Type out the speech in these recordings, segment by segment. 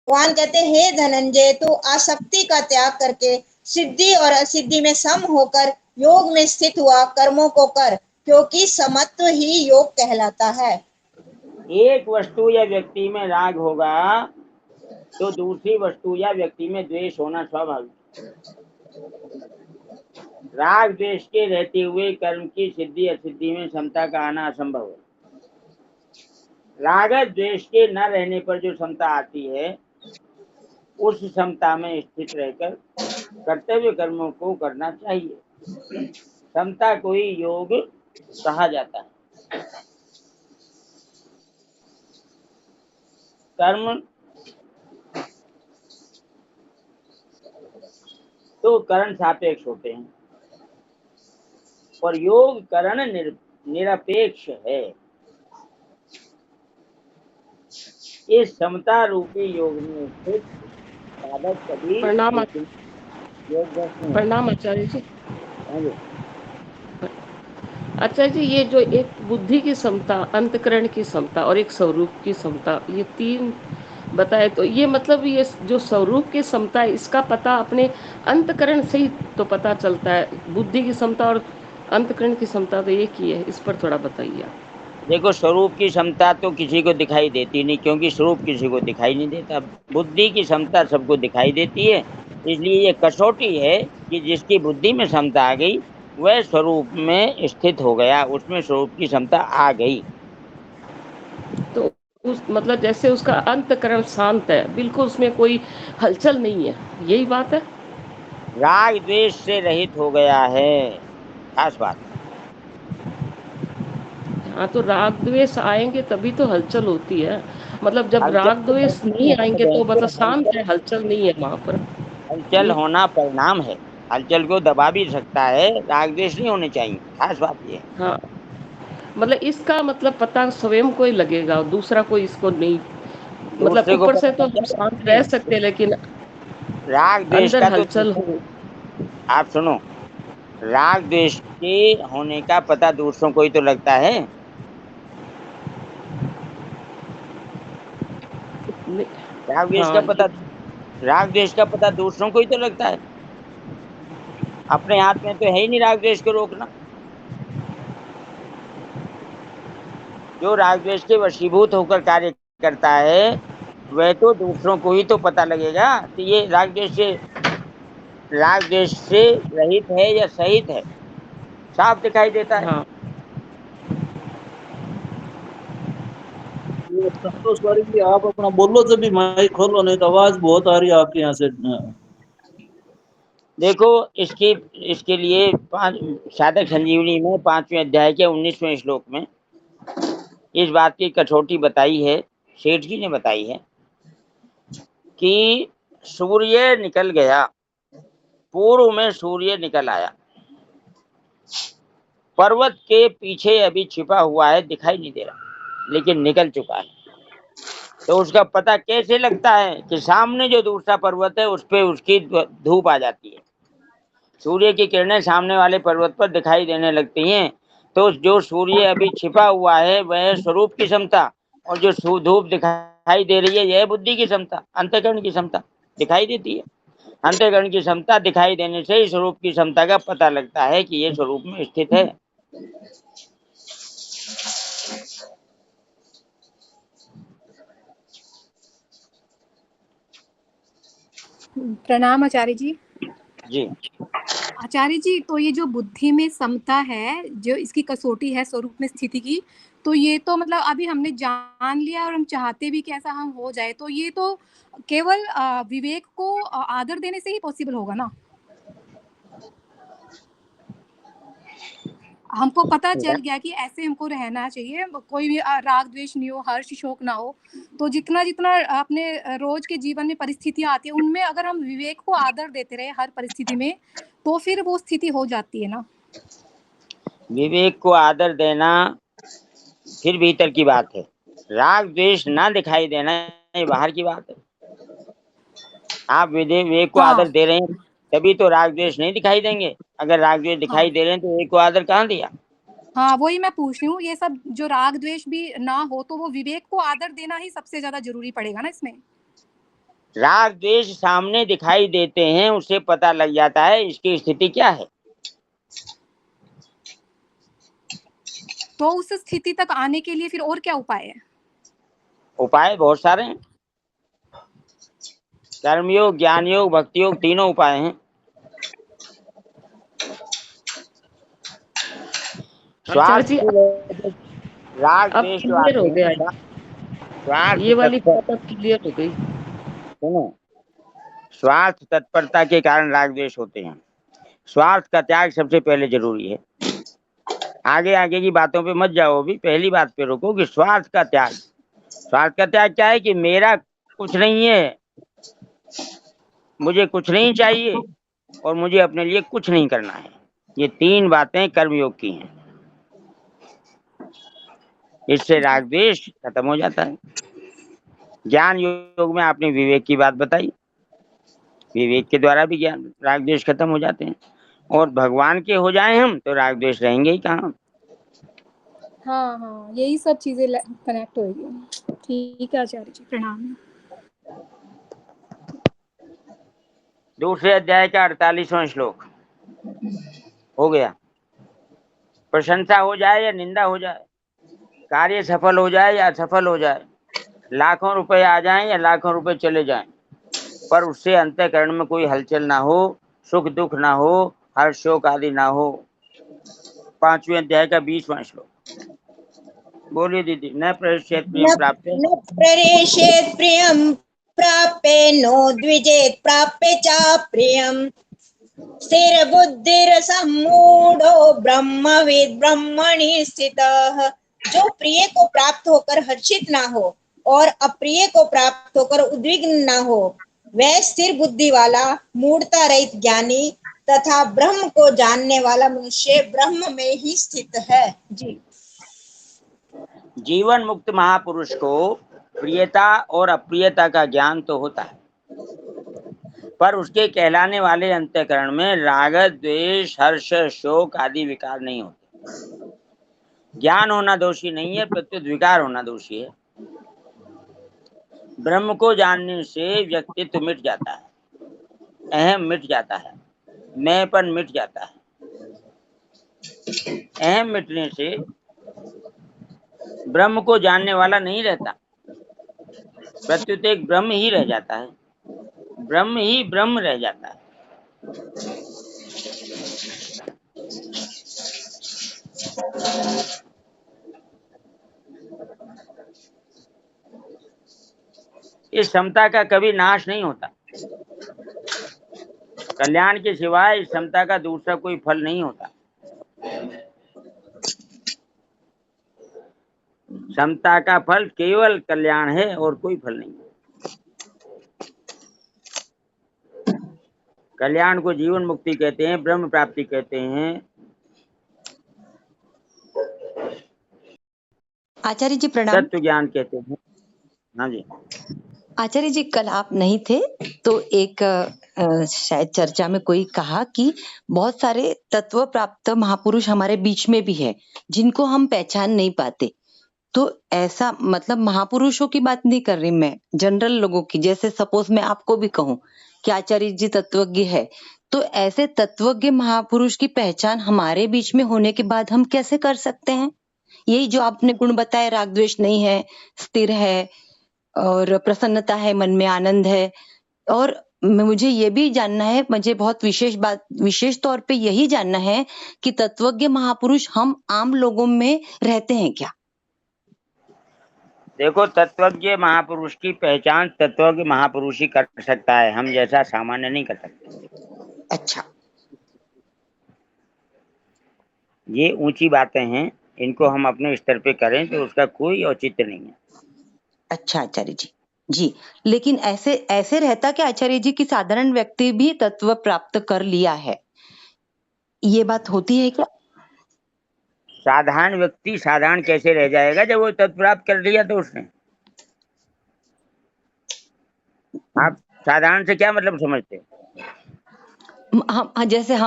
भगवान कहते हैं, हे धनंजय, तू आसक्ति का त्याग करके सिद्धि और असिद्धि में सम होकर योग में स्थित हुआ कर्मों को कर, क्योंकि समत्व ही योग कहलाता है। एक वस्तु या व्यक्ति में राग होगा तो दूसरी वस्तु या व्यक्ति में द्वेष होना स्वाभाविक। राग द्वेष के रहते हुए कर्म की सिद्धि असिद्धि में समता का आना असंभव है। राग द्वेष के न रहने पर जो समता आती है, उस समता में स्थित रहकर कर्तव्य कर्मों को करना चाहिए। समता को ही योग कहा जाता है। कर्म तो करण सापेक्ष होते हैं और योग करण निरपेक्ष है। इस समता रूपी योग में स्थित साधक कभी प्रणाम योगभ्रष्ट नहीं प्रणाम आचार्य जी। होगा। अच्छा जी, ये जो एक बुद्धि की समता, अंतकरण की समता और एक स्वरूप की समता, ये तीन बताए, तो ये मतलब ये जो स्वरूप की समता है, इसका पता अपने अंतकरण से ही तो पता चलता है। बुद्धि की समता और अंतकरण की समता तो एक ही है, इस पर थोड़ा बताइए आप। देखो, स्वरूप की क्षमता तो किसी को दिखाई देती नहीं, क्योंकि स्वरूप किसी को दिखाई नहीं देता। बुद्धि की क्षमता सबको दिखाई देती है। इसलिए ये कसौटी है कि जिसकी बुद्धि में क्षमता आ गई वह स्वरूप में स्थित हो गया, उसमें स्वरूप की क्षमता आ गई। तो उस मतलब जैसे उसका अंतकरण शांत है, बिल्कुल उसमें कोई हलचल नहीं है, यही बात है। राग द्वेष से रहित हो गया है, खास बात। हाँ, तो राग द्वेष आएंगे तभी तो हलचल होती है। मतलब जब हलचल राग तो द्वेष नहीं आएंगे तो मतलब शांत है, हलचल नहीं है वहां पर। हलचल ये होना परिणाम है। हलचल को दबा भी सकता है, राग द्वेष नहीं होने चाहिए, खास बात ये है। हाँ, मतलब इसका मतलब पता स्वयं को ही लगेगा, दूसरा कोई इसको नहीं। मतलब दूसरे को ऊपर से पता तो लग हम शांत जाए। रह सकते हैं, लेकिन राग द्वेष अंदर का तो हलचल हो। आप सुनो, राग द्वेष के होने का पता दूसरों को ही तो लगता है। राग द्वेष का हाँ पता राग द्वेष का पता दूसरों को ही तो लगता है। अपने हाथ में तो है ही नहीं राग द्वेष को रोकना। जो राग द्वेष के वशीभूत होकर कार्य करता है वह तो दूसरों को ही तो पता लगेगा कि ये राग द्वेष से रहित है या सहित है, साफ दिखाई देता है। हाँ ये संतोष वारी जी, आप अपना बोलो, जब भी माइक खोलो, नहीं तो आवाज बहुत आ रही है आपके यहाँ से। देखो, इसकी इसके लिए साधक संजीवनी में 5वें अध्याय के 19वें श्लोक में इस बात की कसौटी बताई है, सेठ जी ने बताई है कि सूर्य निकल गया, पूर्व में सूर्य निकल आया, पर्वत के पीछे अभी छिपा हुआ है, दिखाई नहीं दे रहा, लेकिन निकल चुका है। तो उसका पता कैसे लगता है कि सामने जो दूसरा पर्वत है उस पे उसकी धूप आ जाती है, सूर्य की किरणें सामने वाले पर्वत पर दिखाई देने लगती हैं। तो जो सूर्य अभी छिपा हुआ है वह स्वरूप की क्षमता, और जो धूप दिखाई दे रही है यह बुद्धि की क्षमता, अंतःकरण की क्षमता दिखाई देती है। अंतःकरण की क्षमता दिखाई देने से ही स्वरूप की क्षमता का पता लगता है कि ये स्वरूप में स्थित है। प्रणाम आचार्य जी। जी, आचार्य जी, तो ये जो बुद्धि में समता है, जो इसकी कसौटी है स्वरूप में स्थिति की, तो ये तो मतलब अभी हमने जान लिया और हम चाहते भी कि ऐसा हम हो जाए, तो ये तो केवल विवेक को आदर देने से ही पॉसिबल होगा ना। हमको पता चल गया कि ऐसे हमको रहना चाहिए, कोई भी राग द्वेष नहीं हो, हर्ष शोक ना हो। तो जितना जितना अपने रोज के जीवन में परिस्थितियां आती है उनमें अगर हम विवेक को आदर देते रहे हर परिस्थिति में, तो फिर वो स्थिति हो जाती है ना। विवेक को आदर देना फिर भीतर की बात है, राग द्वेष ना दिखाई देना ये बाहर की बात है। आप विवेक को हाँ आदर दे रहे हैं तभी तो राग द्वेष नहीं दिखाई देंगे। अगर राग द्वेष हाँ दिखाई दे रहे हैं तो विवेक को आदर कहाँ दिया। हाँ, वही मैं पूछ रही हूँ। ये सब जो राग द्वेष भी ना हो तो वो विवेक को आदर देना ही सबसे ज्यादा जरूरी पड़ेगा ना इसमें। राग द्वेष सामने दिखाई देते हैं, उससे पता लग जाता है इसकी स्थिति क्या है। तो उस स्थिति तक आने के लिए फिर और क्या उपाय है? उपाय बहुत सारे हैं, कर्मयोग, ज्ञान योग, भक्ति योग, तीनों उपाय हैं। आचार्य जी राग अब द्वेष जो क्लियर आते हो गया, हैं, स्वार्थ ये वाली तत्पर, बात अब क्लियर हो गई। सुनो, स्वार्थ तत्परता के कारण राग द्वेष होते हैं। स्वार्थ का त्याग सबसे पहले जरूरी है। आगे आगे की बातों पे मत जाओ, भी पहली बात पे रुको कि स्वार्थ का त्याग। स्वार्थ का त्याग क्या है कि मेरा कुछ नहीं है, मुझे कुछ नहीं चाहिए और मुझे अपने लिए कुछ नहीं करना है। ये तीन बातें कर्मयोग की हैं। इससे राग द्वेष खत्म हो जाता है। ज्ञान योग में आपने विवेक की बात बताई, विवेक के द्वारा भी ज्ञान राग द्वेष खत्म हो जाते हैं। और भगवान के हो जाए हम तो राग द्वेष रहेंगे ही कहाँ। हाँ हाँ, यही सब चीजें कनेक्ट होगी। ठीक है आचार्य जी, प्रणाम। दूसरे अध्याय का 48वां श्लोक हो गया। प्रशंसा हो जाए या निंदा हो जाए, कार्य सफल हो जाए या असफल हो जाए, लाखों रुपए आ जाएं या लाखों रुपए चले जाएं, पर उससे अंतःकरण में कोई हलचल ना हो, सुख दुख ना हो, हर्ष शोक आदि ना हो। 5वें अध्याय का 20वां श्लोक बोलिए दीदी। न प्रवेशेत प्रियम प्राप्त, न प्रवेशेत प्रियम प्राप्य नो द्विजेत प्राप्य चा प्रियम स्थिर बुद्धिर सम्मूढ़ो ब्रह्मविद ब्रह्मणि स्थितः। जो प्रिय को प्राप्त होकर हर्षित ना हो और अप्रिय को प्राप्त होकर उद्विग्न ना हो, वह स्थिर बुद्धि वाला मूढ़ता रहित ज्ञानी तथा ब्रह्म को जानने वाला मनुष्य ब्रह्म में ही स्थित है। जी। जीवन मुक्त महापुरुष को प्रियता और अप्रियता का ज्ञान तो होता है, पर उसके कहलाने वाले अंतःकरण में राग द्वेष हर्ष शोक आदि विकार नहीं होते। ज्ञान होना दोषी नहीं है, प्रत्युत विकार होना दोषी है। ब्रह्म को जानने से व्यक्तित्व मिट जाता है, अहम मिट जाता है, मैंपन मिट जाता है। अहम मिटने से ब्रह्म को जानने वाला नहीं रहता, प्रत्युत एक ब्रह्म ही रह जाता है, ब्रह्म ही ब्रह्म रह जाता है। इस समता का कभी नाश नहीं होता। कल्याण के सिवाय इस समता का दूसरा कोई फल नहीं होता। समता का फल केवल कल्याण है और कोई फल नहीं। कल्याण को जीवन मुक्ति कहते हैं, ब्रह्म प्राप्ति कहते हैं। आचार्य जी प्रणाम। तत्व ज्ञान कहते हैं। हाँ जी आचार्य जी, कल आप नहीं थे तो एक शायद चर्चा में कोई कहा कि बहुत सारे तत्व प्राप्त महापुरुष हमारे बीच में भी है जिनको हम पहचान नहीं पाते। तो ऐसा मतलब महापुरुषों की बात नहीं कर रही मैं, जनरल लोगों की। जैसे सपोज मैं आपको भी कहूँ कि आचार्य जी तत्वज्ञ है, तो ऐसे तत्वज्ञ महापुरुष की पहचान हमारे बीच में होने के बाद हम कैसे कर सकते हैं? यही जो आपने गुण बताए, राग द्वेष नहीं है, स्थिर है और प्रसन्नता है, मन में आनंद है। और मुझे ये भी जानना है, मुझे बहुत विशेष तौर पे यही जानना है कि तत्वज्ञ महापुरुष हम आम लोगों में रहते हैं क्या? देखो, तत्वज्ञ महापुरुष की पहचान तत्वज्ञ महापुरुष ही कर सकता है, हम जैसा सामान्य नहीं कर सकते। अच्छा, ये ऊंची बातें हैं, इनको हम अपने स्तर पे करें तो उसका कोई औचित्य नहीं है। अच्छा आचार्य जी। जी, लेकिन ऐसे रहता कि आचार्य जी की साधारण व्यक्ति भी तत्व प्राप्त कर लिया है, ये बात होती है क्या? साधारण व्यक्ति साधारण कैसे रह जाएगा जब वो तत्व प्राप्त कर लिया तो उसने? आप साधारण से क्या मतलब समझते हैं? जैसे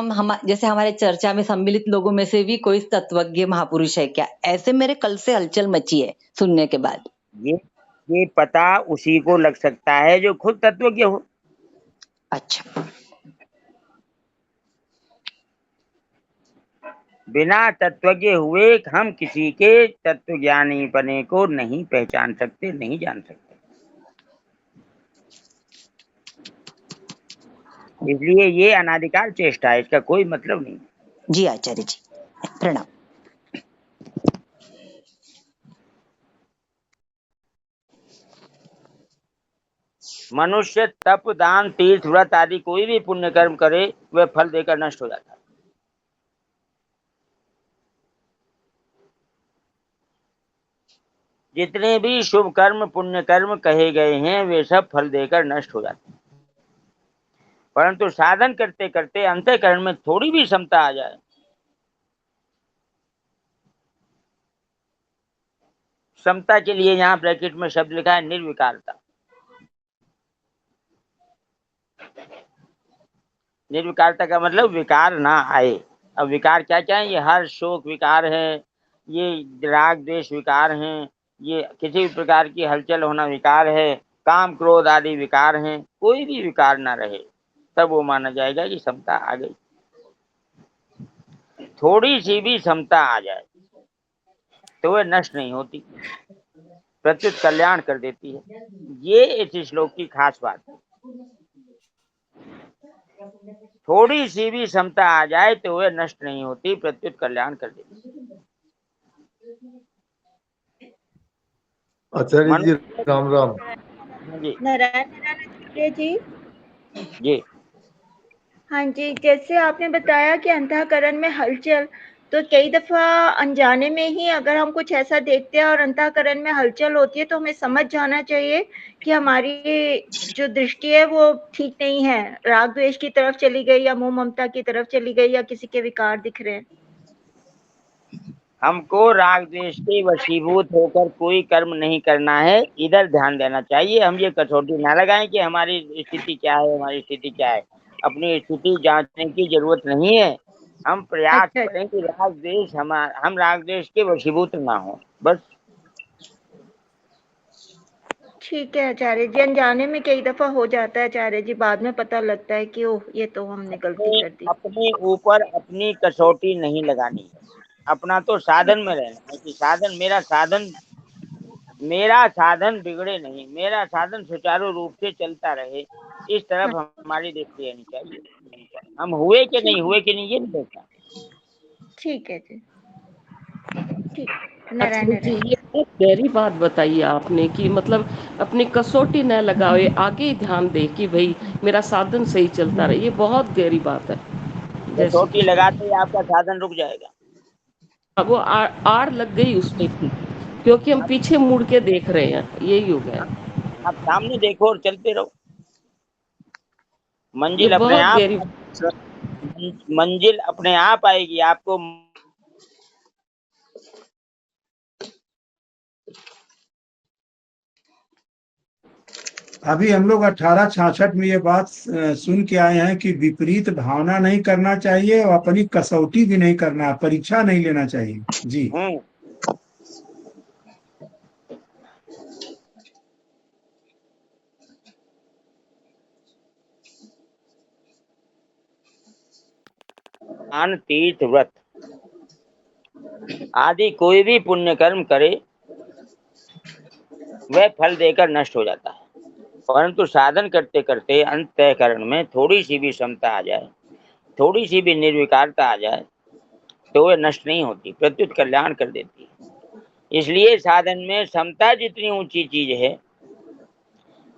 जैसे हमारे चर्चा में सम्मिलित लोगों में से भी कोई तत्वज्ञ महापुरुष है क्या? ऐसे मेरे कल से हलचल मची है सुनने के बाद। ये पता उसी को लग सकता है जो खुद तत्वज्ञ हो। अच्छा, बिना तत्वज्ञ हुए हम किसी के तत्वज्ञानी पने को नहीं पहचान सकते, नहीं जान सकते। इसलिए ये अनादिकाल चेष्टा है, इसका कोई मतलब नहीं। जी आचार्य जी, प्रणाम। मनुष्य तप, दान, तीर्थ, व्रत आदि कोई भी पुण्य कर्म करे वह फल देकर नष्ट हो जाता है। जितने भी शुभ कर्म, पुण्य कर्म कहे गए हैं वे सब फल देकर नष्ट हो जाते हैं। परंतु साधन करते करते अंतःकरण में थोड़ी भी समता आ जाए, समता के लिए यहाँ ब्रैकेट में शब्द लिखा है निर्विकारता। निर्विकारता का मतलब विकार ना आए। अब विकार क्या क्या है? ये हर्ष, शोक विकार है, ये राग द्वेष विकार हैं, ये किसी भी प्रकार की हलचल होना विकार है, काम क्रोध आदि विकार हैं। कोई भी विकार ना रहे तब वो माना जाएगा कि समता आ गई। थोड़ी सी भी समता आ जाए तो वह नष्ट नहीं होती, प्रत्युत कल्याण कर देती है। ये इस श्लोक की खास बात है। थोड़ी सी भी समता आ जाए तो वह नष्ट नहीं होती, प्रत्युत कल्याण कर देती है। आचार्य जी मनुष्य राम राम। जी नारायण आचार्य जी। जी हाँ जी, जैसे आपने बताया कि अंतःकरण में हलचल, तो कई दफा अनजाने में ही अगर हम कुछ ऐसा देखते हैं और अंतःकरण में हलचल होती है तो हमें समझ जाना चाहिए कि हमारी जो दृष्टि है वो ठीक नहीं है, राग द्वेष की तरफ चली गई या मोह ममता की तरफ चली गई या किसी के विकार दिख रहे हैं। हमको राग द्वेष के वशीभूत होकर कोई कर्म नहीं करना है, इधर ध्यान देना चाहिए। हम ये कसौटी ना लगाएं कि हमारी स्थिति क्या है, हमारी स्थिति क्या है। अपनी स्थिति जांचने की जरूरत नहीं है। हम प्रयास अच्छा, करें कि राग द्वेष हम राग द्वेष के वशीभूत ना हो, बस। ठीक है आचार्य जी। अनजाने में कई दफा हो जाता है आचार्य जी, बाद में पता लगता है कि ओह ये तो हमने गलती अपने कर दी। अपने ऊपर अपनी कसौटी नहीं लगानी है। अपना तो साधन में रहना है कि मेरा साधन बिगड़े नहीं, मेरा साधन सुचारू रूप से चलता रहे, इस हाँ, तरफ हमारी दृष्टि रहनी चाहिए। हम हुए कि नहीं ठीक हुए कि नहीं ये नहीं देखना। ठीक है जी। ठीक, अच्छा नारायण जी, नारायण। ये बहुत गहरी बात बताई आपने कि मतलब अपनी कसौटी न लगावे, आगे ही ध्यान दे कि भाई मेरा साधन सही चलता रहे। ये बहुत गहरी बात है। जय श्री कसौटी कृष्ण। लगाते ही आपका साधन रुक जाएगा। अब वो आड़ लग गई उसमें की, क्योंकि हम आप पीछे मुड़ के देख रहे हैं, यही हो गया। आप सामने देखो और चलते रहो। ये मंजिल अपने बहुत आप गहरी। मंजिल अपने आप आएगी आपको। अभी हम लोग 1866 में ये बात सुन के आए हैं कि विपरीत भावना नहीं करना चाहिए और अपनी कसौटी भी नहीं करना, परीक्षा नहीं लेना चाहिए। जी दान, तीर्थ, व्रत आदि कोई भी पुण्य कर्म करे वह फल देकर नष्ट हो जाता है। परंतु साधन करते करते अंतःकरण में थोड़ी सी भी समता आ जाए, थोड़ी सी भी निर्विकारता आ जाए तो वह नष्ट नहीं होती, प्रत्युत कल्याण कर देती है। इसलिए साधन में समता जितनी ऊंची चीज है,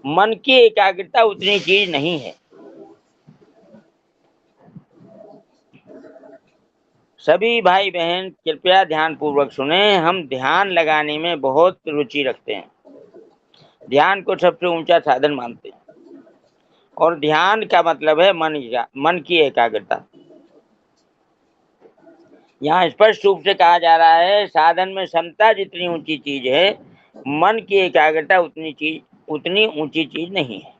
मन की एकाग्रता उतनी चीज नहीं है। सभी भाई बहन कृपया ध्यान पूर्वक सुने। हम ध्यान लगाने में बहुत रुचि रखते हैं, ध्यान को सबसे ऊंचा साधन मानते हैं, और ध्यान का मतलब है मन की एकाग्रता। यहाँ स्पष्ट रूप से कहा जा रहा है साधन में समता जितनी ऊंची चीज है, मन की एकाग्रता उतनी ऊंची चीज नहीं है।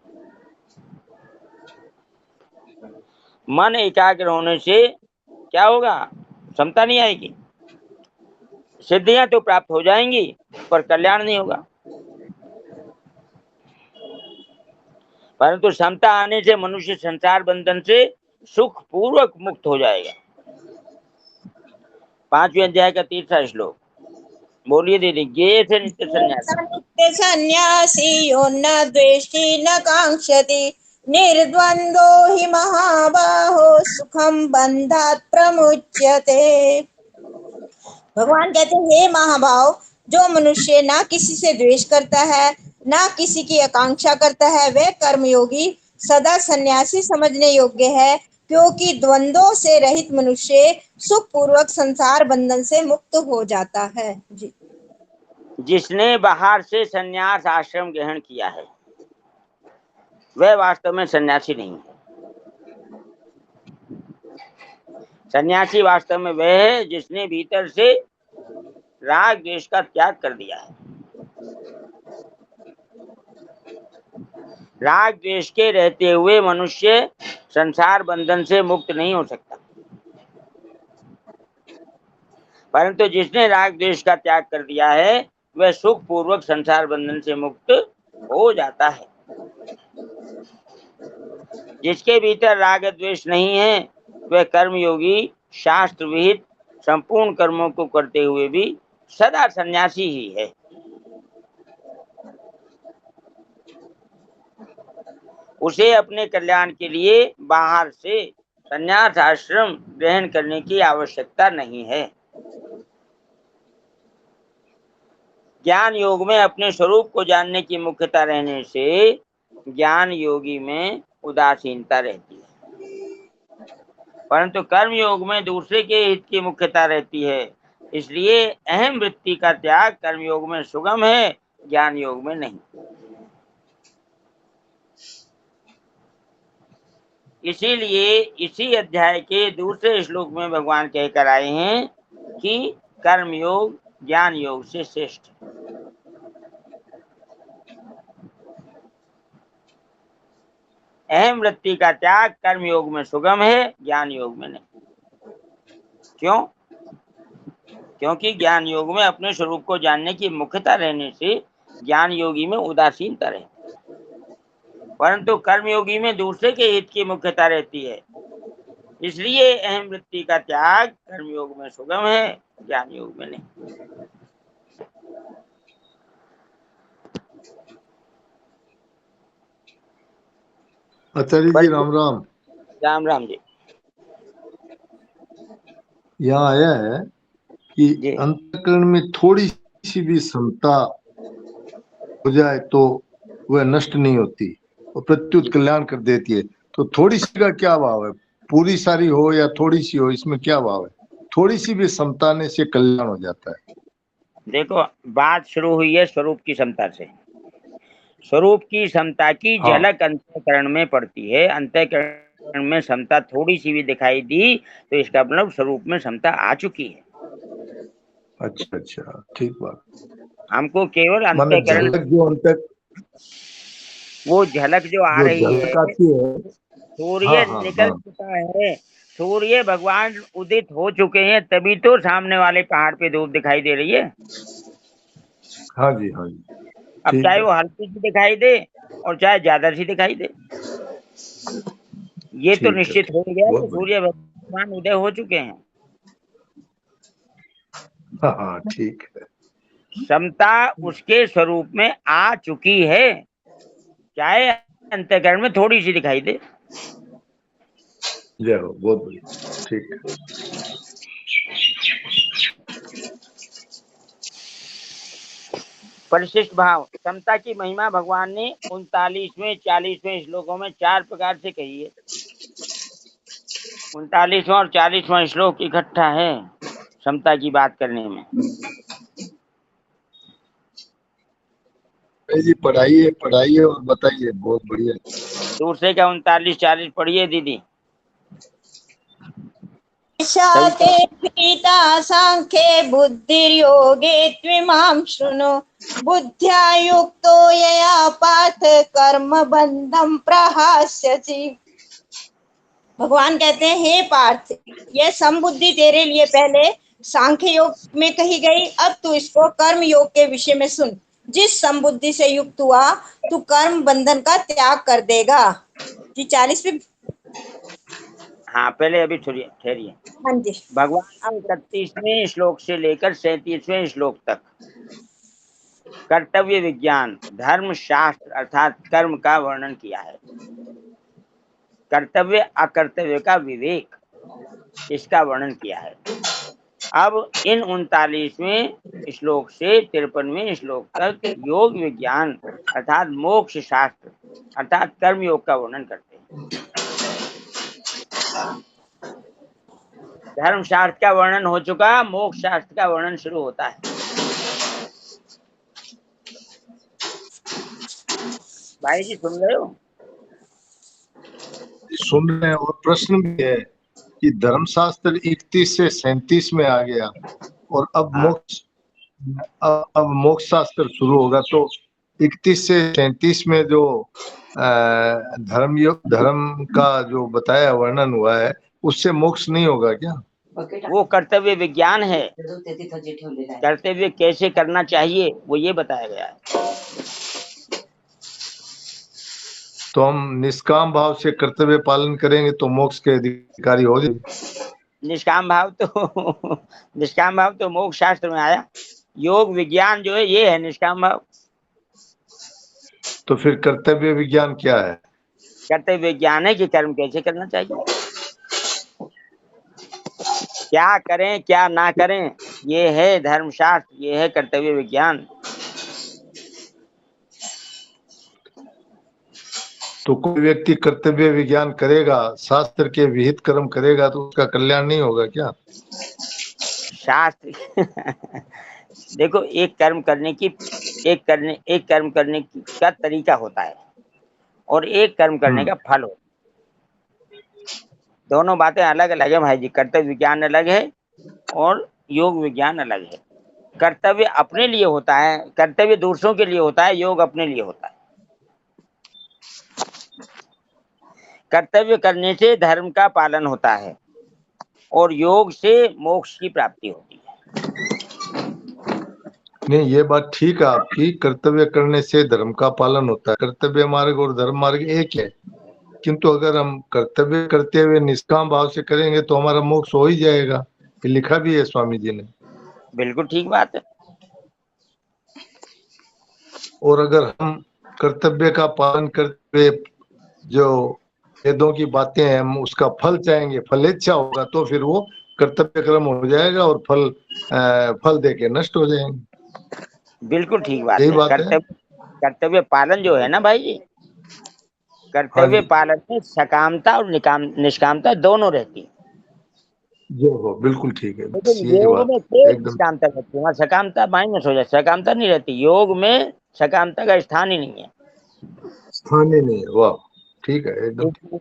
मन एकाग्र होने से क्या होगा? समता नहीं आएगी, सिद्धियां तो प्राप्त हो जाएंगी पर कल्याण नहीं होगा। परंतु समता आने से मनुष्य संसार बंधन से सुख पूर्वक मुक्त हो जाएगा। 5वें अध्याय का 3रा श्लोक बोलिए दीदी। ज्ञेय से नित्य सन्यासी, नित्य सन्यासी यो न द्वेष्टि न कांक्षति निर्द्वंदो हि महाबाहो सुखम बंधात् प्रमुच्यते। भगवान कहते हैं, हे महाभाव, जो मनुष्य ना किसी से द्वेष करता है ना किसी की आकांक्षा करता है, वह कर्मयोगी सदा सन्यासी समझने योग्य है, क्योंकि द्वंद्वों से रहित मनुष्य सुख पूर्वक संसार बंधन से मुक्त हो जाता है। जी। जिसने बाहर से सन्यास आश्रम ग्रहण किया है वह वास्तव में सन्यासी नहीं है। सन्यासी वास्तव में वह है जिसने भीतर से राग द्वेष का त्याग कर दिया है। राग द्वेष के रहते हुए मनुष्य संसार बंधन से मुक्त नहीं हो सकता, परंतु जिसने राग द्वेष का त्याग कर दिया है वह सुख पूर्वक संसार बंधन से मुक्त हो जाता है। जिसके भीतर राग द्वेष नहीं है वह कर्मयोगी शास्त्र विहित संपूर्ण कर्मों को करते हुए भी सदा सन्यासी ही है। उसे अपने कल्याण के लिए बाहर से संन्यास आश्रम ग्रहण करने की आवश्यकता नहीं है। ज्ञान योग में अपने स्वरूप को जानने की मुख्यता रहने से ज्ञान योगी में उदासीनता रहती है, परंतु कर्म योग में दूसरे के हित की मुख्यता रहती है। इसलिए अहम वृत्ति का त्याग कर्म योग में सुगम है, ज्ञान योग में नहीं। इसीलिए इसी अध्याय के दूसरे श्लोक में भगवान कहकर आए हैं कि कर्म योग ज्ञान योग से श्रेष्ठ है। अहम वृत्ति का त्याग कर्म योग में सुगम है, ज्ञान योग में नहीं। क्यों? क्योंकि ज्ञान योग में अपने स्वरूप को जानने की मुख्यता रहने से ज्ञान योगी में उदासीनता रहती है, परंतु कर्म योगी में दूसरे के हित की मुख्यता रहती है। इसलिए अहम वृत्ति का त्याग कर्म योग में सुगम है, ज्ञान योग में नहीं। आचार्य जी राम राम। राम राम जी। यहाँ आया है कि अंतःकरण में थोड़ी सी भी समता हो जाए तो वह नष्ट नहीं होती और प्रत्युत कल्याण कर देती है। तो थोड़ी सी का क्या भाव है? पूरी सारी हो या थोड़ी सी हो, इसमें क्या भाव है? थोड़ी सी भी समता ने से कल्याण हो जाता है। देखो, बात शुरू हुई है स्वरूप की समता से। स्वरूप की समता की झलक अंतःकरण में पड़ती है। अंतःकरण में समता थोड़ी सी भी दिखाई दी तो इसका मतलब स्वरूप में समता आ चुकी है। अच्छा अच्छा, ठीक बात। हमको केवल अंतःकरण वो झलक जो आ रही है, सूर्य निकल चुका है, सूर्य भगवान उदित हो चुके हैं, तभी तो सामने वाले पहाड़ पे धूप दिखाई दे रही है। हाँ जी हाँ जी। अब चाहे वो हल्की सी दिखाई दे और चाहे ज्यादा सी दिखाई दे, ये तो निश्चित हो गया कि सूर्य भगवान उदय हो चुके हैं। हाँ ठीक है। समता उसके स्वरूप में आ चुकी है, चाहे अंतःकरण में थोड़ी सी दिखाई दे। जय हो, बहुत बढ़िया, ठीक है। परिशिष्ट भाव। समता की महिमा भगवान ने 39वें 40वें श्लोकों में 4 प्रकार से कही है। 39वां और 40वां श्लोक इकट्ठा है समता की बात करने में। जी पढ़ाइए और बताइए, बहुत बढ़िया। दूसरे का 39-40 पढ़िए दीदी। शाते पीता सांख्ये बुद्धिर्योगे त्विमां शृणु बुद्ध्या युक्तो यया पार्थ कर्म बंधम प्रहास्यसि। भगवान कहते हैं, हे पार्थ, यह समबुद्धि तेरे लिए पहले सांख्य योग में कही गई, अब तू इसको कर्म योग के विषय में सुन। जिस समबुद्धि से युक्त हुआ तू कर्म बंधन का त्याग कर देगा। जी 40वें। हाँ पहले अभी ठहरिए। हाँ जी। भगवान 31वें श्लोक से लेकर 37वें श्लोक तक कर्तव्य विज्ञान, धर्म शास्त्र अर्थात कर्म का वर्णन किया है। कर्तव्य अकर्तव्य का विवेक, इसका वर्णन किया है। अब इन 39वें श्लोक से 53वें श्लोक तक योग विज्ञान अर्थात मोक्ष शास्त्र अर्थात कर्म योग का वर्णन करते हैं। धर्म शास्त्र का वर्णन हो चुका, मोक्ष शास्त्र का वर्णन शुरू होता है। भाई जी सुन रहे हो? सुन रहे हैं। और प्रश्न भी है कि धर्मशास्त्र 31 से 37 में आ गया और अब मोक्ष शास्त्र शुरू होगा, तो 31 से 37 में जो धर्म का जो बताया वर्णन हुआ है उससे मोक्ष नहीं होगा क्या? वो कर्तव्य विज्ञान है। कर्तव्य कैसे करना चाहिए वो ये बताया गया है। तो हम निष्काम भाव से कर्तव्य पालन करेंगे तो मोक्ष के अधिकारी हो जाएंगे। निष्काम भाव तो मोक्ष शास्त्र में आया। योग विज्ञान जो है ये है निष्काम भाव। तो फिर कर्तव्य विज्ञान क्या है? कर्तव्य विज्ञान है कि कर्म कैसे करना चाहिए, क्या करें क्या ना करें, ये है धर्मशास्त्र, ये है कर्तव्य विज्ञान। तो कोई व्यक्ति कर्तव्य विज्ञान करेगा, शास्त्र के विहित कर्म करेगा तो उसका कल्याण नहीं होगा क्या? शास्त्र देखो एक कर्म करने का तरीका होता है और एक कर्म करने का फल होता है। दोनों बातें अलग अलग है भाई जी। कर्तव्य विज्ञान अलग है और योग विज्ञान अलग है। कर्तव्य अपने लिए होता है, कर्तव्य दूसरों के लिए होता है, योग अपने लिए होता है। कर्तव्य करने से धर्म का पालन होता है और योग से मोक्ष की प्राप्ति होती है। नहीं, ये बात ठीक है आपकी, कर्तव्य करने से धर्म का पालन होता है। कर्तव्य मार्ग और धर्म मार्ग एक है, किंतु अगर हम कर्तव्य करते हुए निष्काम भाव से करेंगे तो हमारा मोक्ष हो ही जाएगा। ये लिखा भी है स्वामी जी ने। बिल्कुल ठीक बात है। और अगर हम कर्तव्य का पालन करते हुए जो वेदों की बातें हैं हम उसका फल चाहेंगे, फलेच्छा होगा, तो फिर वो कर्तव्य कर्म हो जाएगा और फल देके नष्ट हो जाएंगे। बिल्कुल ठीक बात यही है। बात है। कर्तव्य पालन जो है ना भाई जी, कर्तव्य पालन में सकामता और निष्कामता दोनों रहती है। जो हो बिल्कुल ठीक है। लेकिन योग में निष्कामता रहती है, सकामता माइनस हो जाए, सकामता नहीं रहती। योग में सकामता का स्थान ही नहीं है। स्थान ही नहीं है। वाह, ठीक है एकदम।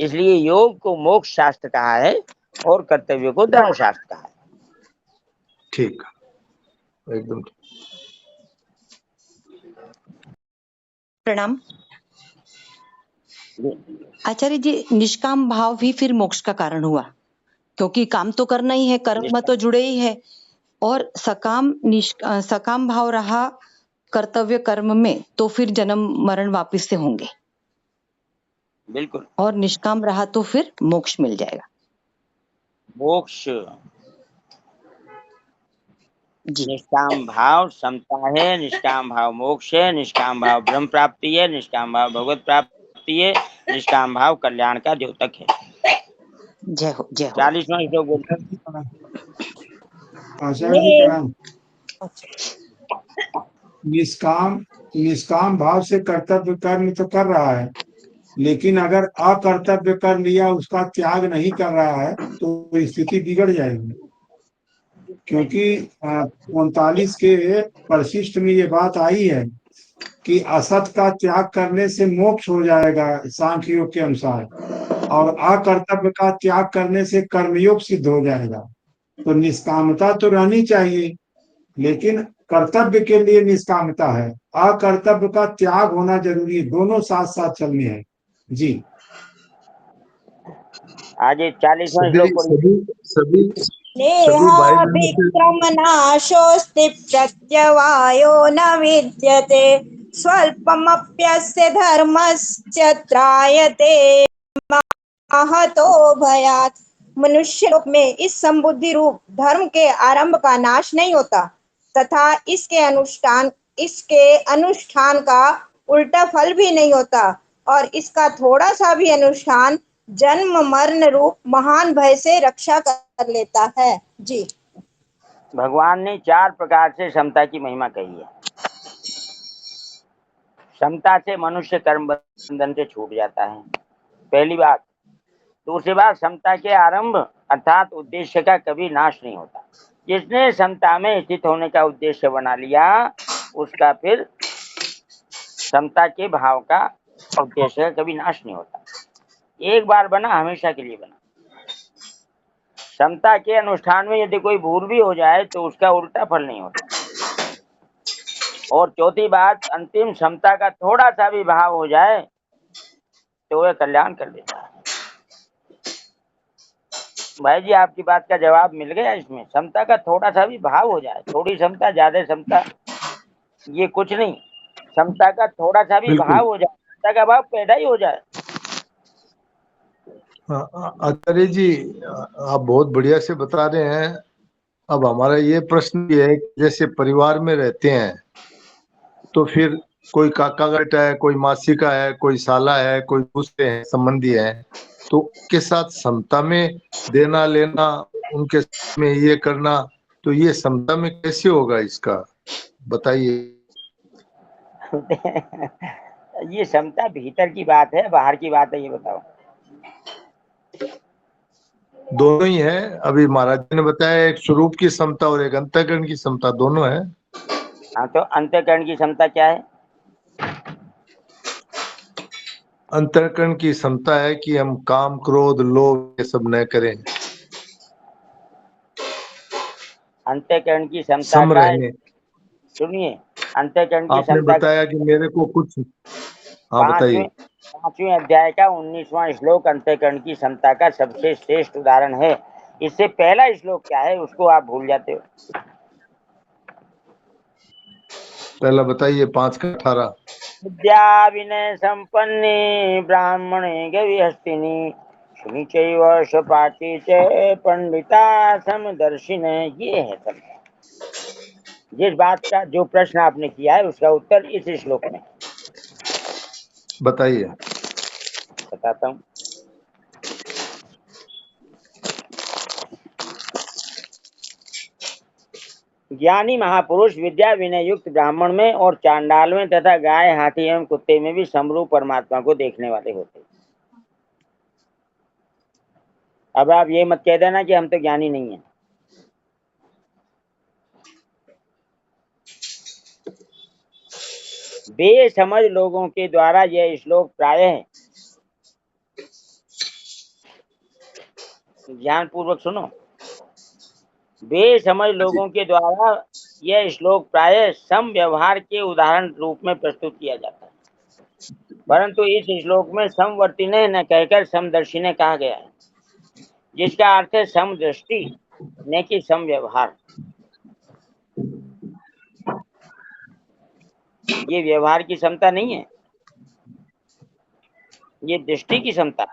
इसलिए योग को मोक्ष शास्त्र कहा है और कर्तव्य को धर्म शास्त्र कहा है। ठीक, एकदम। प्रणाम आचार्य जी। निष्काम भाव भी फिर मोक्ष का कारण हुआ, क्योंकि काम तो करना ही है, कर्म तो जुड़े ही है। और सकाम भाव रहा कर्तव्य कर्म में तो फिर जन्म मरण वापिस से होंगे। बिल्कुल। और निष्काम रहा तो फिर मोक्ष मिल जाएगा। मोक्ष निष्काम भाव समता है, निष्काम भाव मोक्ष है, निष्काम भाव ब्रह्म प्राप्ति है, निष्काम भाव भगवत प्राप्ति है, निष्काम भाव कल्याण का द्योतक है। जय हो जय हो। 40वां श्लोक बोलते हैं। आचार्य जी प्रणाम। निष्काम भाव से कर्तव्य कर्म तो कर रहा है, लेकिन अगर अकर्तव्य कर लिया, उसका त्याग नहीं कर रहा है तो स्थिति बिगड़ जाएगी। क्योंकि 39 के परिशिष्ट में ये बात आई है कि असत का त्याग करने से मोक्ष हो जाएगा सांख्य योग के अनुसार, और अकर्तव्य का त्याग करने से कर्मयोग सिद्ध हो जाएगा। तो निष्कामता तो रहनी चाहिए, लेकिन कर्तव्य के लिए निष्कामता है, अकर्तव्य का त्याग होना जरूरी है। दोनों साथ साथ चलने हैं। जी आगे 40वां श्लोक सभी सभी भाई बहनों से नेहाभिक्रमनाशोऽस्ति प्रत्यवायो न विद्यते स्वल्पमप्यस्य धर्मस्य त्रायते महतो भयात्। मनुष्य लोक में इस संबुद्धि रूप धर्म के आरंभ का नाश नहीं होता तथा इसके अनुष्ठान का उल्टा फल भी नहीं होता और इसका थोड़ा सा भी अनुष्ठान जन्म मरण रूप महान भय से रक्षा कर लेता है। जी। भगवान ने 4 प्रकार से समता की महिमा कही है। समता से मनुष्य कर्म बंधन से छूट जाता है, पहली बात। दूसरी बात, समता के आरंभ अर्थात उद्देश्य का कभी नाश नहीं होता। जिसने समता में स्थित होने का उद्देश्य बना लिया उसका फिर समता के भाव का उद्देश्य का कभी नाश नहीं होता। एक बार बना हमेशा के लिए बना। समता के अनुष्ठान में यदि कोई भूल भी हो जाए तो उसका उल्टा फल नहीं होता। और चौथी बात, अंतिम समता का थोड़ा सा भी भाव हो जाए तो वह कल्याण कर देता है। भाई जी, आपकी बात का जवाब मिल गया इसमें। समता का थोड़ा सा भी भाव हो जाए, थोड़ी समता ज्यादा समता ये कुछ नहीं, समता का थोड़ा सा भी भाव हो जाए, समता का भाव पैदा ही हो जाए। आचार्य जी, आप बहुत बढ़िया से बता रहे हैं। अब हमारा ये प्रश्न भी है, जैसे परिवार में रहते हैं तो फिर कोई काका बेटा है, कोई मासी का है, कोई साला है, कोई दूसरे हैं, संबंधी है, तो उनके साथ समता में देना लेना, उनके में ये करना, तो ये समता में कैसे होगा, इसका बताइए। ये समता भीतर की बात है, बाहर की बात है, ये बताओ। दोनों ही है। अभी महाराज जी ने बताया एक स्वरूप की समता और एक अंतःकरण की समता, दोनों है। हाँ, तो अंतःकरण की समता क्या है? अंतःकरण की समता है कि हम काम क्रोध लोभ ये सब न करें, अंतःकरण की समता सम का, रहने। सुनिए, अंतःकरण की आपने समता बताया कि मेरे को कुछ, हाँ बताइए। 5वें अध्याय का 19वां श्लोक अंतःकरण की समता का सबसे श्रेष्ठ उदाहरण है। इससे पहला श्लोक क्या है उसको आप भूल जाते हो। पहला बताइए, 5 का 18। विद्या विनय संपन्ने ब्राह्मणे गविहस्तिनी शुनि चैव स्वपाके च पंडिता समदर्शिने। ये है समता। जिस बात का जो प्रश्न आपने किया है उसका उत्तर इस श्लोक में। बताइए। बताता हूँ। ज्ञानी महापुरुष विद्या विनय युक्त ब्राह्मण में और चांडाल में तथा गाय हाथी एवं कुत्ते में भी समरूप परमात्मा को देखने वाले होते। अब आप ये मत कह देना कि हम तो ज्ञानी नहीं है। बेसमझ लोगों के द्वारा यह श्लोक प्रायः, ध्यान पूर्वक सुनो, बेसमझ लोगों के द्वारा यह श्लोक प्रायः सम व्यवहार के उदाहरण रूप में प्रस्तुत किया जाता है, परंतु इस श्लोक में समवर्ती ने न कहकर समदर्शी ने कहा गया है, जिसका अर्थ है समदृष्टि न कि सम व्यवहार। ये व्यवहार की क्षमता नहीं है, ये दृष्टि की क्षमता।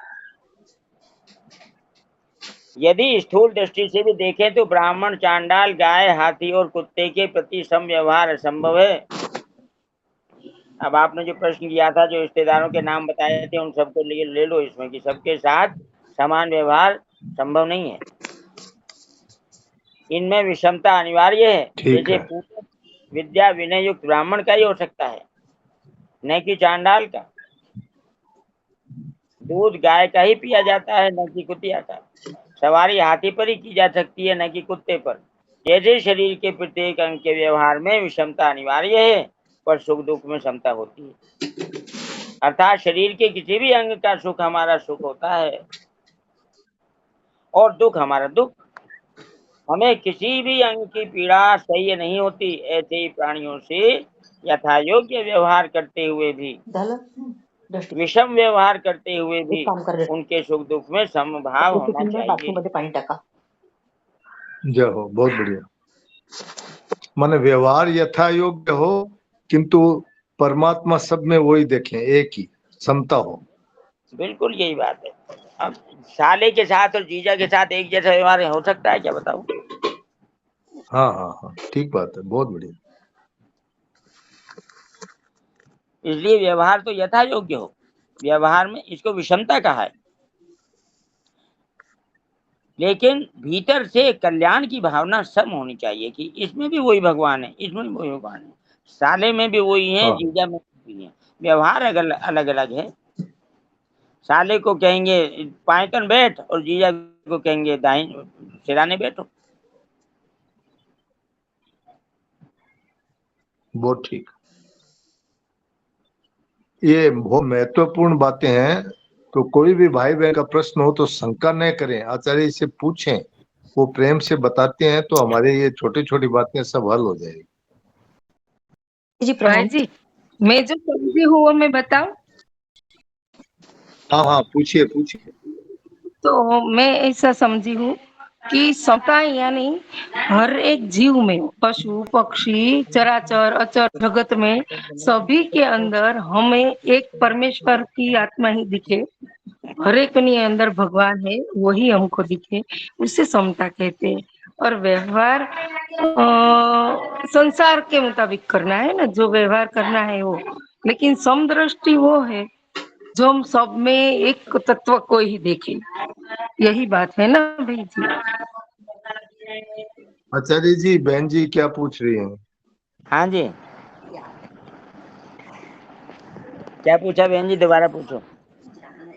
यदि स्थूल दृष्टि से भी देखें तो ब्राह्मण चांडाल गाय हाथी और कुत्ते के प्रति सम व्यवहार असंभव है। अब आपने जो प्रश्न किया था, जो रिश्तेदारों के नाम बताए थे, उन सबको ले लो इसमें कि सबके साथ समान व्यवहार संभव नहीं है। इनमें विषमता अनिवार्य है। जैसे पूर्ण विद्या विनय युक्त ब्राह्मण का ही हो सकता है, न कि चांडाल का। दूध गाय का ही पिया जाता है, न कि कुतिया का। सवारी हाथी पर ही की जा सकती है, न कि कुत्ते पर। जैसे शरीर के प्रत्येक अंग के व्यवहार में विषमता अनिवार्य है, पर सुख दुख में समता होती है। अर्थात शरीर के किसी भी अंग का सुख हमारा सुख होता है और दुख हमारा दुख। हमें किसी भी अंग की पीड़ा सह्य नहीं होती। ऐसे ही प्राणियों से यथा योग्य व्यवहार करते हुए भी, विषम व्यवहार करते हुए भी उनके सुख दुख में समभाव होना चाहिए। जय हो, बहुत बढ़िया। माने व्यवहार यथा योग्य हो, किंतु परमात्मा सब में वही देखें, एक ही समता हो। बिल्कुल यही बात है। अब साले के साथ और जीजा के साथ एक जैसा व्यवहार हो सकता है क्या, बताओ? हाँ हाँ हाँ, ठीक बात है, बहुत बढ़िया। इसलिए व्यवहार तो यथा योग्य हो। व्यवहार में इसको विषमता कहा है, लेकिन भीतर से कल्याण की भावना सम होनी चाहिए कि इसमें भी वही भगवान है, इसमें भी वही भगवान है, साले में भी वही है, हाँ जीजा में भी है। व्यवहार अलग अलग है। साले को कहेंगे पायतन बैठ और जीजा को कहेंगे दाहिने सिराने बैठो। बहुत ठीक। ये बहुत महत्वपूर्ण बातें हैं। तो कोई भी भाई बहन का प्रश्न हो तो शंका न करें, आचार्य से पूछें, वो प्रेम से बताते हैं, तो हमारे ये छोटी छोटी बातें सब हल हो जाएगी। जी भाई प्रणाम। जी, मैं जो समझी हूँ वो मैं बताऊं। हाँ हाँ, पूछिए पूछिए। तो मैं ऐसा समझी हूँ कि समता यानी हर एक जीव में, पशु पक्षी चराचर अचर जगत में, सभी के अंदर हमें एक परमेश्वर की आत्मा ही दिखे। हर एक के अंदर भगवान है, वही हमको दिखे, उसे समता कहते हैं। और व्यवहार संसार के मुताबिक करना है ना, जो व्यवहार करना है वो। लेकिन समदृष्टि वो है जो हम सब में एक तत्व को ही देखें। यही बात है ना भाई जी? आचार्य जी, बहन जी क्या पूछ रही हैं? हाँ जी, क्या पूछा बहन जी, दोबारा पूछो।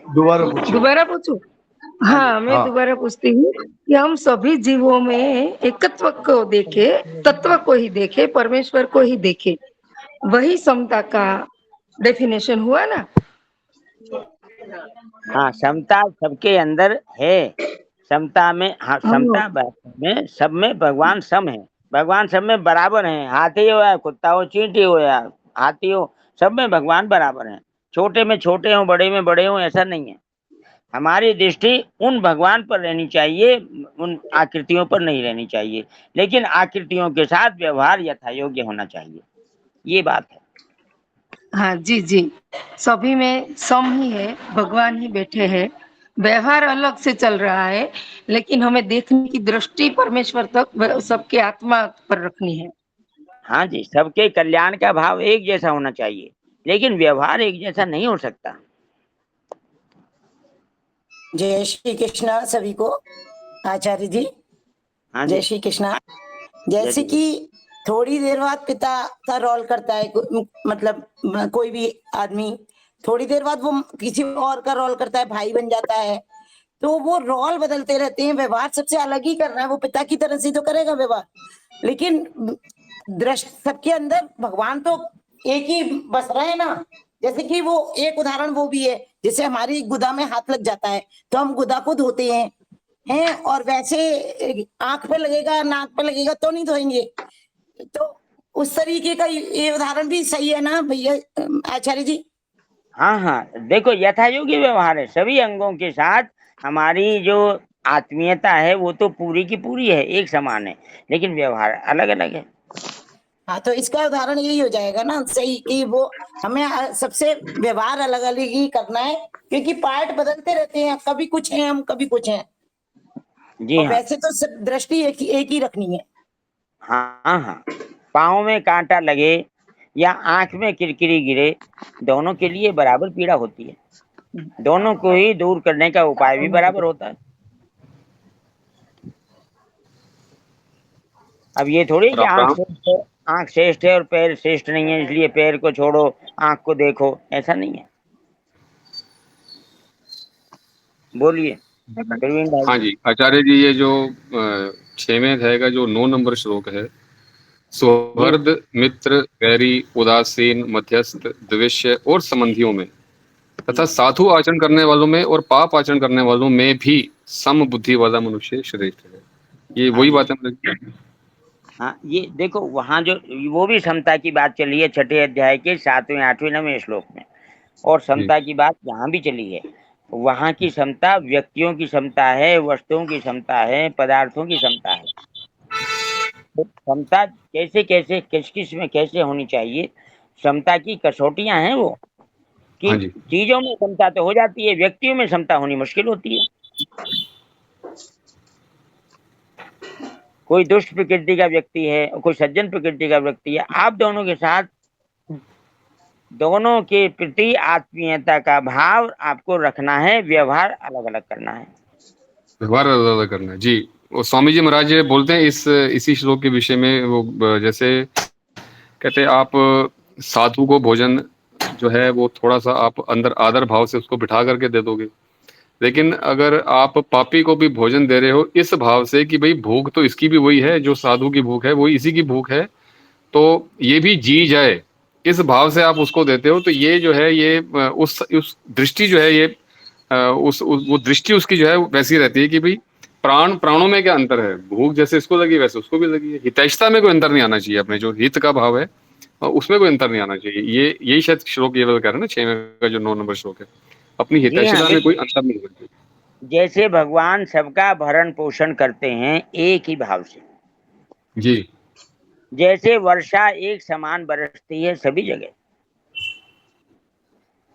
दोबारा पूछिए। दोबारा पूछूं? हाँ जी, हाँ, मैं हाँ दोबारा पूछती हूँ कि हम सभी जीवों में एकत्व को देखे, तत्व को ही देखे, परमेश्वर को ही देखे। वही समता का डेफिनेशन हुआ ना? हाँ, समता सबके अंदर है। समता में, हाँ, हाँ, समता में सब में भगवान सम है। भगवान सब में बराबर है। हाथी हो या कुत्ता हो, चींटी हो या हाथी हो, सब में भगवान बराबर है। छोटे में छोटे हो, बड़े में बड़े हो, ऐसा नहीं है। हमारी दृष्टि उन भगवान पर रहनी चाहिए, उन आकृतियों पर नहीं रहनी चाहिए। लेकिन आकृतियों के साथ व्यवहार यथा योग्य होना चाहिए, ये बात है। हाँ जी जी, सभी में सम ही है, भगवान ही बैठे हैं। व्यवहार अलग से चल रहा है, लेकिन हमें देखने की दृष्टि परमेश्वर तक, सबके आत्मा पर रखनी है। हाँ जी, सबके कल्याण का भाव एक जैसा होना चाहिए, लेकिन व्यवहार एक जैसा नहीं हो सकता। जय श्री कृष्णा सभी को। आचार्य जी, हाँ जय जी, श्री कृष्णा। जय जैसे श्री कृष्ण। कि थोड़ी देर बाद पिता का रोल करता है, मतलब कोई भी आदमी, थोड़ी देर बाद वो किसी और का रोल करता है, भाई बन जाता है। तो वो रोल बदलते रहते हैं, व्यवहार सबसे अलग ही कर रहा है। वो पिता की तरह से तो करेगा व्यवहार, लेकिन दृष्टि सबके अंदर भगवान तो एक ही बस रहे हैं ना। जैसे कि वो एक उदाहरण वो भी है, जैसे हमारी गुदा में हाथ लग जाता है तो हम गुदा को धोते हैं, और वैसे आंख पे लगेगा, नाक पे लगेगा तो नहीं धोएंगे। तो उस तरीके का ये उदाहरण भी सही है ना भैया, आचार्य जी? हाँ हाँ, देखो, यथा योग्य व्यवहार है सभी अंगों के साथ। हमारी जो आत्मीयता है वो तो पूरी की पूरी है, एक समान है, लेकिन व्यवहार अलग अलग है। हाँ, तो इसका उदाहरण यही हो जाएगा ना सही, कि वो हमें सबसे व्यवहार अलग अलग ही करना है, क्योंकि पार्ट बदलते रहते हैं, कभी कुछ हैं हम, कभी कुछ हैं। जी और हाँ। वैसे तो सब दृष्टि एक ही रखनी है। हाँ हाँ, पाँव में कांटा लगे या आंख में किरकिरी गिरे, दोनों के लिए बराबर पीड़ा होती है। दोनों को ही दूर करने का उपाय भी बराबर होता है। अब ये थोड़ी कि राम राम। आंख श्रेष्ठ है और पैर श्रेष्ठ नहीं है, इसलिए पैर को छोड़ो आंख को देखो, ऐसा नहीं है। बोलिए प्रवीण हाँ भाई। जी आचार्य जी, ये जो 6वें अध्याय का जो 9 नंबर श्लोक है, जी सौहृद मित्र गैरी उदासीन मध्यस्थ द्वेष्य और संबंधियों में तथा साधु आचरण करने वालों में और पाप आचरण करने वालों में भी सम बुद्धि वाला मनुष्य श्रेष्ठ है। ये हाँ वही जी, बात है। हाँ, ये देखो, वहाँ जो वो भी समता की बात चली है 6ठे अध्याय के 7वें 8वें 9वें श्लोक में, और जी समता की बात यहाँ भी चली है। वहाँ की समता व्यक्तियों की समता है, वस्तुओं की समता है, पदार्थों की समता है। क्षमता कैसे कैसे किस किस में कैसे होनी चाहिए, क्षमता की कसौटियां हैं वो कि हाँ जी। चीजों में क्षमता तो हो जाती है, व्यक्तियों में क्षमता होनी मुश्किल होती है। कोई दुष्ट प्रकृति का व्यक्ति है और कोई सज्जन प्रकृति का व्यक्ति है, आप दोनों के साथ दोनों के प्रति आत्मीयता का भाव आपको रखना है, व्यवहार अलग अलग करना है। व्यवहार अलग अलग करना है जी। वो स्वामी जी महाराज बोलते हैं इसी श्लोक के विषय में, वो जैसे कहते हैं आप साधु को भोजन जो है वो थोड़ा सा आप अंदर आदर भाव से उसको बिठा करके दे दोगे, लेकिन अगर आप पापी को भी भोजन दे रहे हो इस भाव से कि भाई भूख तो इसकी भी वही है, जो साधु की भूख है वही इसी की भूख है, तो ये भी जी जाए, इस भाव से आप उसको देते हो, तो ये जो है ये उस दृष्टि जो है ये वो दृष्टि उसकी जो है वैसी रहती है कि भाई प्राणों में क्या अंतर है, भूख जैसे इसको लगी वैसे उसको भी लगी है। हितैषता में कोई अंतर नहीं आना चाहिए, अपने जो हित का भाव है उसमें कोई अंतर नहीं आना चाहिए। यही शायद श्लोक ये वाला कह रहे हैं ना, 6 का जो 9 नंबर श्लोक है, अपनी हितैषता में कोई अंतर नहीं होना चाहिए। जैसे भगवान सबका भरण पोषण करते हैं एक ही भाव से जी, जैसे वर्षा एक समान बरसती है सभी जगह,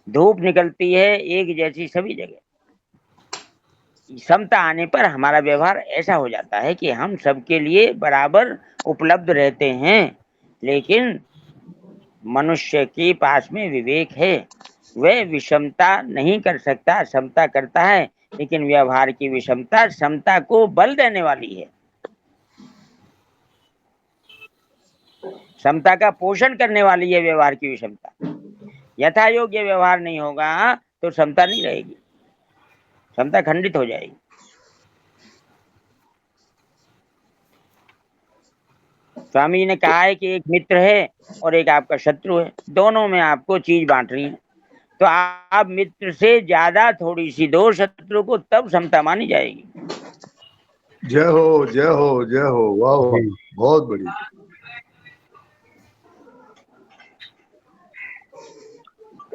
धूप निकलती है एक जैसी सभी जगह, समता आने पर हमारा व्यवहार ऐसा हो जाता है कि हम सबके लिए बराबर उपलब्ध रहते हैं। लेकिन मनुष्य के पास में विवेक है, वह विषमता नहीं कर सकता, समता करता है, लेकिन व्यवहार की विषमता समता को बल देने वाली है, समता का पोषण करने वाली है व्यवहार की विषमता। यथा योग्य व्यवहार नहीं होगा तो समता नहीं रहेगी, समता खंडित हो जाएगी। स्वामी जी ने कहा है कि एक मित्र है और एक आपका शत्रु है, दोनों में आपको चीज बांटनी है, तो आप मित्र से ज्यादा थोड़ी सी दो शत्रु को, तब समता मानी जाएगी। जय हो जय हो जय हो, वाह वाह, बहुत बढ़िया।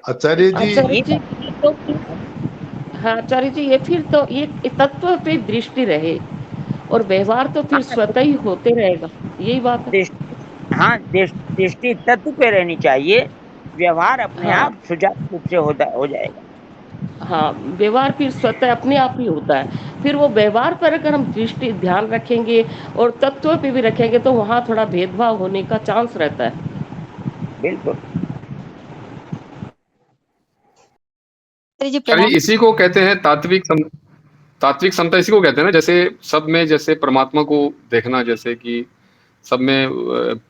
आचार्य जी तो हाँ आचार्य जी, ये फिर तो ये तत्व पे दृष्टि रहे और व्यवहार तो फिर स्वतः ही होते रहेगा, यही बात है। हाँ, दृष्टि तत्व पे रहनी चाहिए, व्यवहार अपने हाँ। आप सुचारू रूप से हो जाएगा। हाँ, व्यवहार फिर स्वतः अपने आप ही होता है। फिर वो व्यवहार पर अगर हम दृष्टि ध्यान रखेंगे और तत्व पे भी रखेंगे तो वहाँ थोड़ा भेदभाव होने का चांस रहता है। बिल्कुल। अरे इसी को कहते हैं तात्विक समता, इसी को कहते हैं ना, जैसे सब में जैसे परमात्मा को देखना, जैसे कि सब में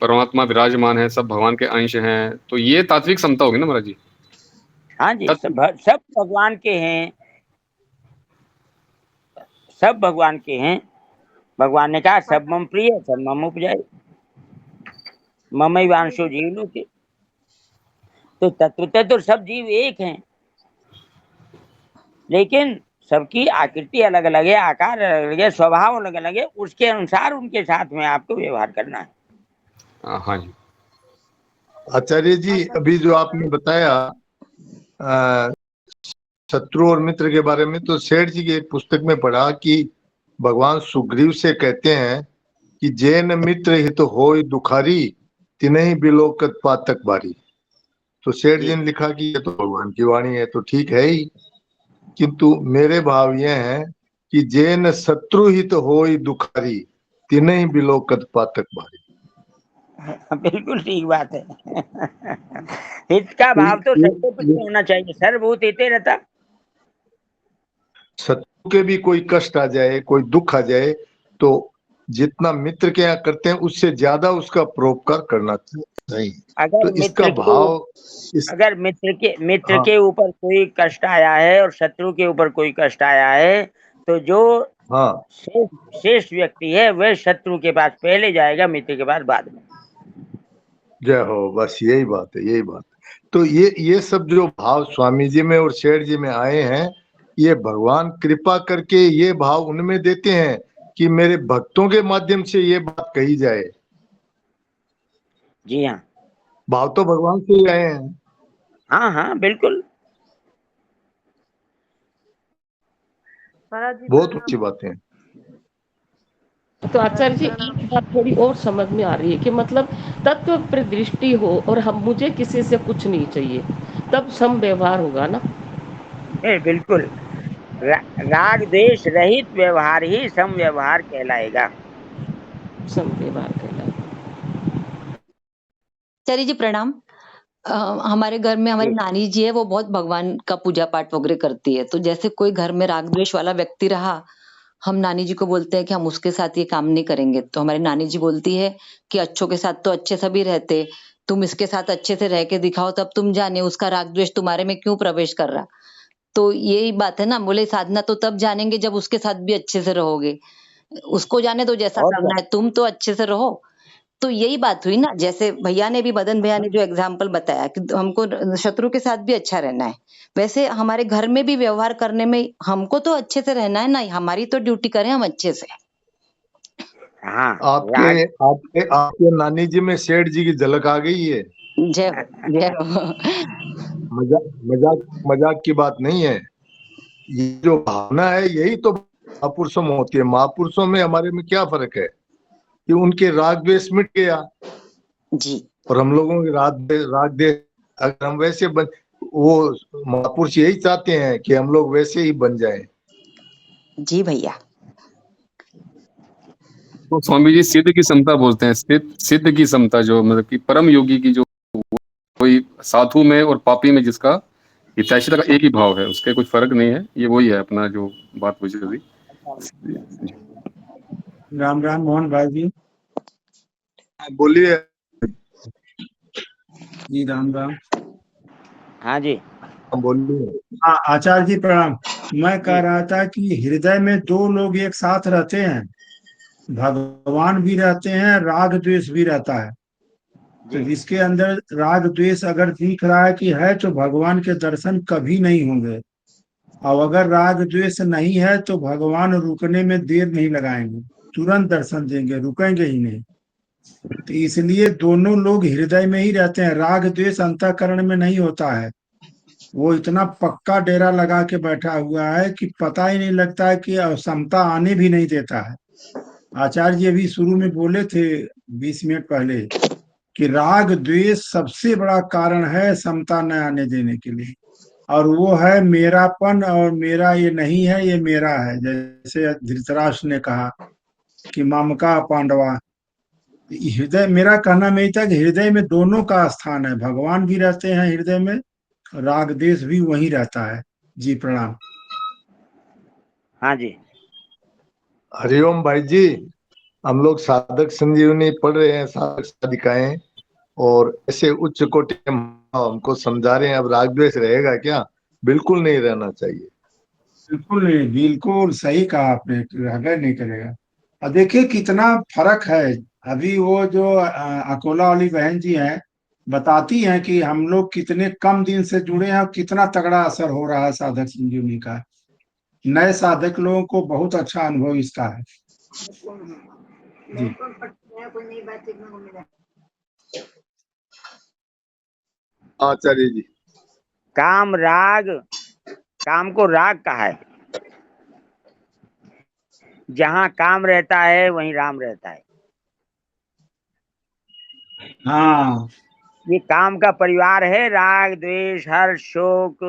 परमात्मा विराजमान है, सब भगवान के अंश हैं, तो ये तात्विक समता होगी ना महाराज जी। हाँ जी, सब भगवान के हैं, सब भगवान के हैं। भगवान ने कहा सब मम प्रिय सब मम उपजाए, ममैवांशो जीवलोके। तो तत्वतः तो सब जीव एक हैं, लेकिन सबकी आकृति अलग अलग है, आकार अलग अलग है, स्वभाव अलग अलग है, उसके अनुसार उनके साथ में आपको व्यवहार करना है। हाँ जी आचार्य जी, अभी जो आपने बताया शत्रु और मित्र के बारे में, तो सेठ जी की एक पुस्तक में पढ़ा कि भगवान सुग्रीव से कहते हैं कि जैन मित्र हित होय दुखारी, तिन्हि बिलोकत पातक बारी। तो सेठ जी ने लिखा कि ये तो भगवान की वाणी है, तो ठीक है ही, किंतु मेरे भाव ये हैं कि जैन शत्रु हित होय दुखारी, तिन्हि बिलोकत पातक बारी। बिल्कुल ठीक बात है। हित का भाव तो सबके प्रति होना चाहिए, सर्वभूत हिते रहता। शत्रु के भी कोई कष्ट आ जाए, कोई दुख आ जाए, तो जितना मित्र के यहाँ करते हैं उससे ज्यादा उसका परोपकार करना चाहिए। अगर तो इसका भाव अगर मित्र के ऊपर कोई कष्ट आया है और शत्रु के ऊपर कोई कष्ट आया है, तो जो श्रेष्ठ व्यक्ति है वह शत्रु के पास पहले जाएगा, मित्र के पास बाद में। जय हो, बस यही बात है, यही बात है। तो ये सब जो भाव स्वामी जी में और शेठ जी में आए हैं, ये भगवान कृपा करके ये भाव उनमें देते हैं कि मेरे भक्तों के माध्यम से ये बात कही जाए। जी हाँ, भाव तो भगवान से ही आए हैं। हाँ हाँ बिल्कुल, बहुत अच्छी बातें हैं। तो आचार्य जी एक बात थोड़ी और समझ में आ रही है कि मतलब तत्व प्रदृष्टि हो और हम मुझे किसी से कुछ नहीं चाहिए, तब सम व्यवहार होगा ना। बिल्कुल, राग द्वेष रहित व्यवहार ही सम व्यवहार कहलाएगा। सम व्यवहार कहलाएगा। आचार्य जी प्रणाम। हमारे घर में हमारी नानी जी है, वो बहुत भगवान का पूजा पाठ वगैरह करती है। तो जैसे कोई घर में राग द्वेष वाला व्यक्ति रहा, हम नानी जी को बोलते हैं कि हम उसके साथ ये काम नहीं करेंगे। तो हमारी नानी जी बोलती है कि अच्छों के साथ तो अच्छे सभी रहते, तुम इसके साथ अच्छे से रह के दिखाओ, तब तुम जाने उसका राग द्वेष तुम्हारे में क्यों प्रवेश कर रहा। तो यही बात है ना, बोले साधना तो तब जानेंगे जब उसके साथ भी अच्छे से रहोगे। उसको जाने दो जैसा करना है, तुम तो अच्छे से रहो। तो यही बात हुई ना, जैसे भैया ने भी, मदन भैया ने जो एग्जाम्पल बताया कि हमको शत्रु के साथ भी अच्छा रहना है, वैसे हमारे घर में भी व्यवहार करने में हमको तो अच्छे से रहना है ना, हमारी तो ड्यूटी करें हम अच्छे से। हाँ, आपके आपके आपके नानी जी में सेठ जी की झलक आ गई है। जय हो, जय हो। मजाक की बात नहीं है। ये जो भावना है यही तो महापुरुषों में होती है। महापुरुषों में हमारे में क्या फर्क है कि उनके राग द्वेष मिट गया जी, और हम लोगों के राग द्वेष, अगर हम वैसे बन, वो महापुरुष यही चाहते हैं कि हम लोग वैसे ही बन जाएं। जी भैया। तो स्वामी जी सिद्ध की समता बोलते हैं, सिद्ध की समता, जो मतलब कि परम योगी की जो कोई साधु में और पापी में जिसका हितैषिता का एक ही भाव है, उसके कुछ फर्क नहीं है। ये वही है अपना जो बात पूछी अभी। राम राम मोहन भाई जी। बोलिए जी राम राम। हाँ जी बोलिए। आचार्य जी प्रणाम। मैं कह रहा था कि हृदय में दो लोग एक साथ रहते हैं, भगवान भी रहते हैं, राग द्वेष भी रहता है। तो जिसके अंदर राग द्वेष अगर दिख रहा है कि है, तो भगवान के दर्शन कभी नहीं होंगे। और अगर राग द्वेष नहीं है तो भगवान रुकने में देर नहीं लगाएंगे, तुरंत दर्शन देंगे, रुकेंगे ही नहीं। तो इसलिए दोनों लोग हृदय में ही रहते हैं। राग द्वेष अंतःकरण में नहीं होता है। वो इतना पक्का डेरा लगा के बैठा हुआ है कि पता ही नहीं लगता है कि समता आने भी नहीं देता है। आचार्य जी अभी शुरू में बोले थे 20 मिनट पहले कि राग द्वेष सबसे बड़ा कारण है समता न आने देने के लिए, और वो है मेरापन, और मेरा ये नहीं है, ये मेरा है। जैसे धृतराष्ट्र ने कहा कि मामका पांडवा। हृदय, मेरा कहना में था कि हृदय में दोनों का स्थान है, भगवान भी रहते हैं हृदय में, राग द्वेष भी वहीं रहता है। जी प्रणाम। हाँ जी। हरिओम भाई जी। हम लोग साधक संजीवनी पढ़ रहे हैं, साधक साधिकाएं, और ऐसे उच्च कोटि के हमको समझा रहे हैं। अब राग द्वेष रहेगा क्या? बिल्कुल नहीं रहना चाहिए। बिल्कुल नहीं, बिल्कुल सही कहा आपने, रहना नहीं करेगा। और देखिए कितना फर्क है। अभी वो जो अकोला वाली बहन जी हैं, बताती हैं कि हम लोग कितने कम दिन से जुड़े हैं और कितना तगड़ा असर हो रहा है साधक संजीवनी का। नए साधक लोगों को बहुत अच्छा अनुभव इसका है। जी आचार्य जी। काम राग, काम को राग कहा है। जहाँ काम रहता है वहीं राम रहता है। हाँ, ये काम का परिवार है, राग द्वेष हर्ष शोक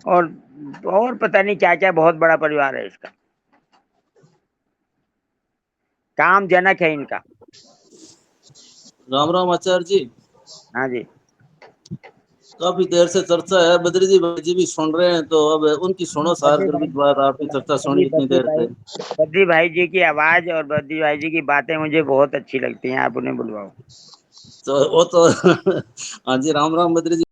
और पता नहीं क्या क्या, बहुत बड़ा परिवार है इसका। काम जनक है इनका। राम राम आचार्य जी। हाँ जी। काफी देर से चर्चा है, बद्री जी भाई जी भी सुन रहे हैं, तो अब उनकी सुनो सार गर्भित बात। आपकी चर्चा सुनी इतनी देर से। बद्री भाई जी की आवाज और बद्री भाई जी की बातें मुझे बहुत अच्छी लगती हैं, आप उन्हें बुलवाओ। तो वो तो हाँ जी, राम राम बद्री जी।